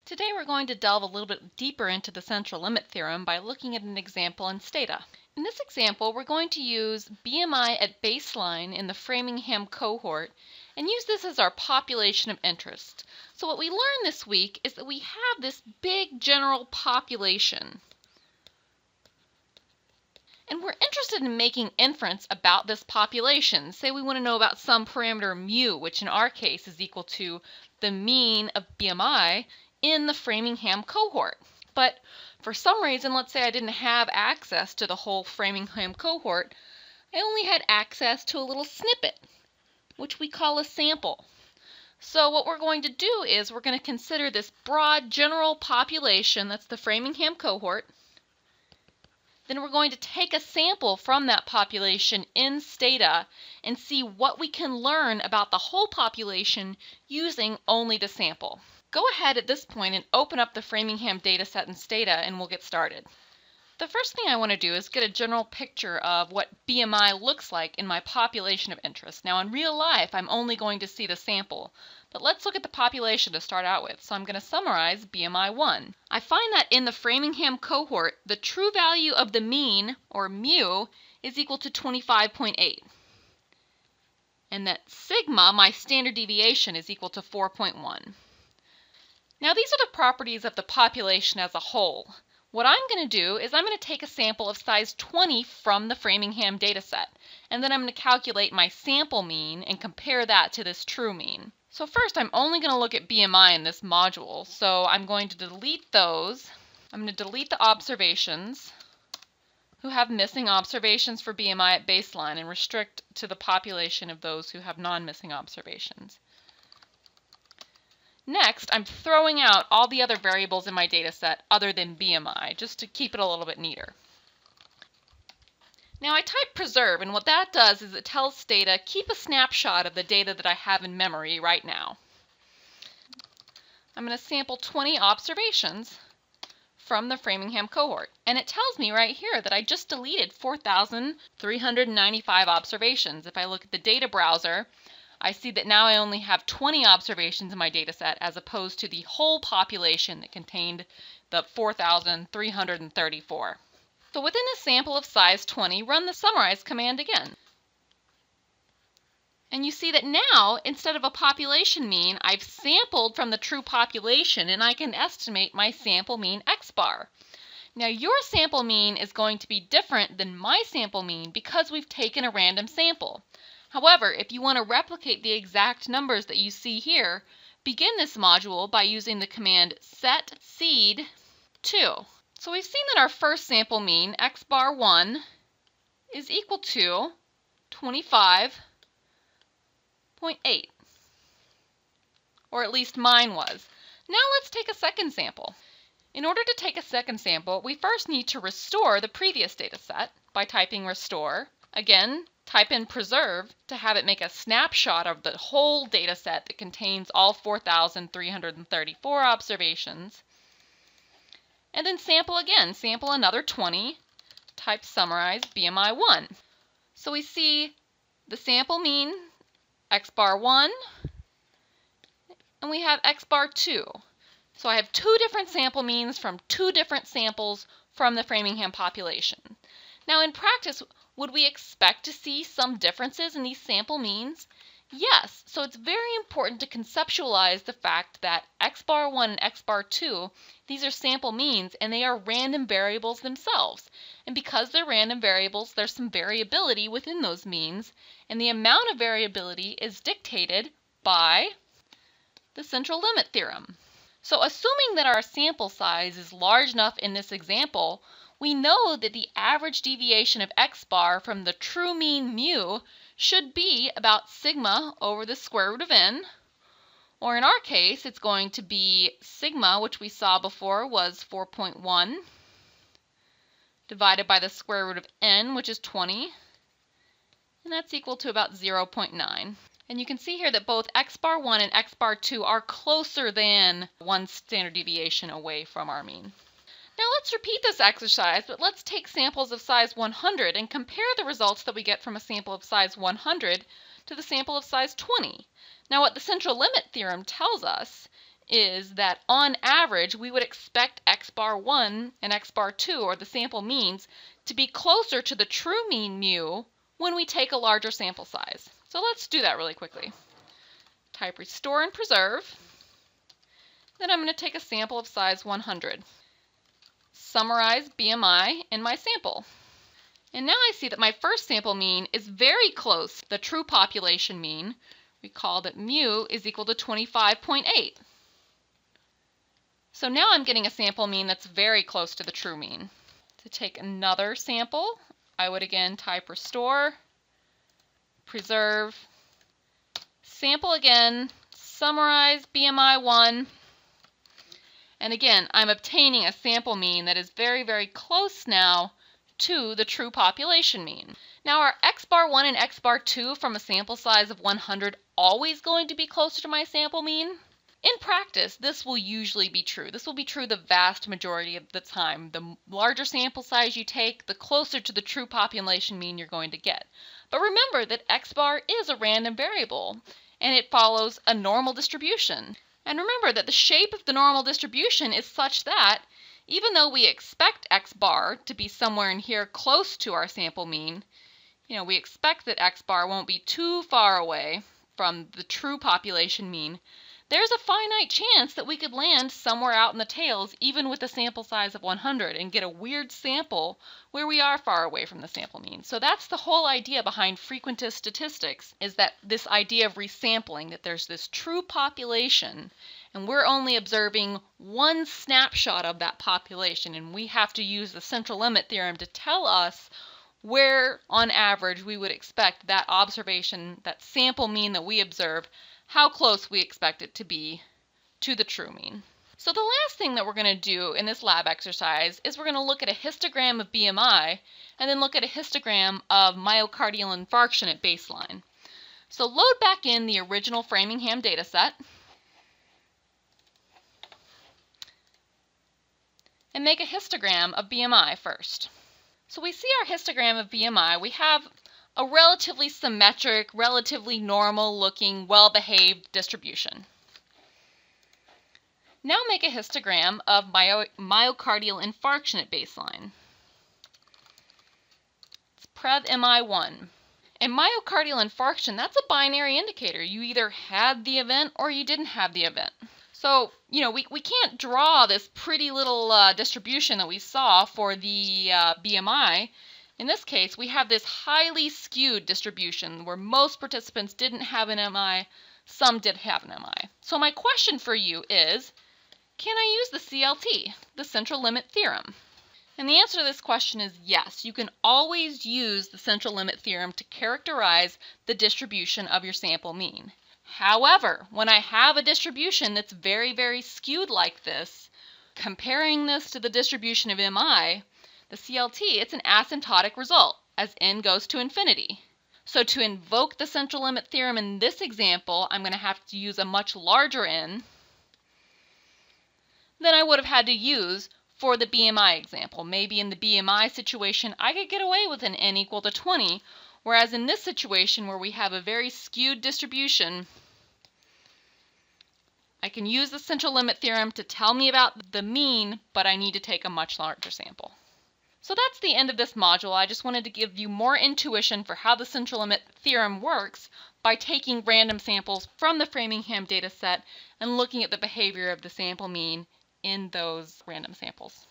Today we're going to delve a little bit deeper into the central limit theorem by looking at an example in STATA. In this example, we're going to use BMI at baseline in the Framingham cohort and use this as our population of interest. So what we learned this week is that we have this big general population. And we're interested in making inference about this population. Say we want to know about some parameter mu, which in our case is equal to the mean of BMI in the Framingham cohort. But for some reason, let's say I didn't have access to the whole Framingham cohort, I only had access to a little snippet, which we call a sample. So what we're going to do is we're going to consider this broad general population, that's the Framingham cohort. Then we're going to take a sample from that population in STATA and see what we can learn about the whole population using only the sample. Go ahead at this point and open up the Framingham dataset in STATA and we'll get started. The first thing I want to do is get a general picture of what BMI looks like in my population of interest. Now in real life, I'm only going to see the sample, but let's look at the population to start out with. So I'm going to summarize BMI 1. I find that in the Framingham cohort, the true value of the mean, or mu, is equal to 25.8. And that sigma, my standard deviation, is equal to 4.1. Now these are the properties of the population as a whole. What I'm going to do is I'm going to take a sample of size 20 from the Framingham dataset, and then I'm going to calculate my sample mean and compare that to this true mean. So first, I'm only going to look at BMI in this module, so I'm going to delete those. I'm going to delete the observations who have missing observations for BMI at baseline and restrict to the population of those who have non-missing observations. Next, I'm throwing out all the other variables in my data set other than BMI, just to keep it a little bit neater. Now I type preserve, and what that does is it tells STATA, keep a snapshot of the data that I have in memory right now. I'm going to sample 20 observations from the Framingham cohort, and it tells me right here that I just deleted 4,395 observations. If I look at the data browser, I see that now I only have 20 observations in my data set as opposed to the whole population that contained the 4,334. So within a sample of size 20, run the summarize command again. And you see that now, instead of a population mean, I've sampled from the true population and I can estimate my sample mean x bar. Now your sample mean is going to be different than my sample mean because we've taken a random sample. However, if you want to replicate the exact numbers that you see here, begin this module by using the command setSeed 2. So we've seen that our first sample mean, x bar 1, is equal to 25.8. Or at least mine was. Now let's take a second sample. In order to take a second sample, we first need to restore the previous data set by typing restore. Again, type in preserve to have it make a snapshot of the whole data set that contains all 4,334 observations. And then sample again, sample another 20, type summarize BMI 1. So we see the sample mean x bar 1, and we have x bar 2. So I have two different sample means from two different samples from the Framingham population. Now in practice, would we expect to see some differences in these sample means? Yes, so it's very important to conceptualize the fact that x bar 1 and x bar 2, these are sample means and they are random variables themselves. And because they're random variables, there's some variability within those means, and the amount of variability is dictated by the central limit theorem. So assuming that our sample size is large enough in this example, we know that the average deviation of x bar from the true mean mu should be about sigma over the square root of n, or in our case, it's going to be sigma, which we saw before was 4.1, divided by the square root of n, which is 20, and that's equal to about 0.9. And you can see here that both x bar 1 and x bar 2 are closer than one standard deviation away from our mean. Now let's repeat this exercise, but let's take samples of size 100 and compare the results that we get from a sample of size 100 to the sample of size 20. Now what the central limit theorem tells us is that on average we would expect x bar 1 and x bar 2, or the sample means, to be closer to the true mean mu when we take a larger sample size. So let's do that really quickly. Type restore and preserve. Then I'm going to take a sample of size 100. Summarize BMI in my sample. And now I see that my first sample mean is very close to the true population mean. Recall that mu is equal to 25.8. So now I'm getting a sample mean that's very close to the true mean. To take another sample, I would again type restore, preserve, sample again, summarize BMI 1, and again I'm obtaining a sample mean that is very, very close now to the true population mean. Now, are x bar 1 and x bar 2 from a sample size of 100 always going to be closer to my sample mean? In practice, this will usually be true. This will be true the vast majority of the time. The larger sample size you take, the closer to the true population mean you're going to get. But remember that x bar is a random variable, and it follows a normal distribution. And remember that the shape of the normal distribution is such that even though we expect x bar to be somewhere in here close to our sample mean, we expect that x bar won't be too far away from the true population mean, there's a finite chance that we could land somewhere out in the tails even with a sample size of 100 and get a weird sample where we are far away from the sample mean. So that's the whole idea behind frequentist statistics, is that this idea of resampling, that there's this true population and we're only observing one snapshot of that population, and we have to use the central limit theorem to tell us where, on average, we would expect that observation, that sample mean that we observe, how close we expect it to be to the true mean. So the last thing that we're going to do in this lab exercise is we're going to look at a histogram of BMI and then look at a histogram of myocardial infarction at baseline. So load back in the original Framingham data set and make a histogram of BMI first. So we see our histogram of BMI. We have a relatively symmetric, relatively normal-looking, well-behaved distribution. Now make a histogram of myocardial infarction at baseline. It's PrevMI1. And myocardial infarction, that's a binary indicator. You either had the event or you didn't have the event. So, we can't draw this pretty little distribution that we saw for the BMI. In this case, we have this highly skewed distribution where most participants didn't have an MI, some did have an MI. So my question for you is, can I use the CLT, the central limit theorem? And the answer to this question is yes. You can always use the central limit theorem to characterize the distribution of your sample mean. However, when I have a distribution that's very, very skewed like this, comparing this to the distribution of MI, the CLT, it's an asymptotic result as n goes to infinity. So to invoke the central limit theorem in this example, I'm going to have to use a much larger n than I would have had to use for the BMI example. Maybe in the BMI situation, I could get away with an n equal to 20, whereas in this situation where we have a very skewed distribution, I can use the central limit theorem to tell me about the mean, but I need to take a much larger sample. So that's the end of this module. I just wanted to give you more intuition for how the central limit theorem works by taking random samples from the Framingham data set and looking at the behavior of the sample mean in those random samples.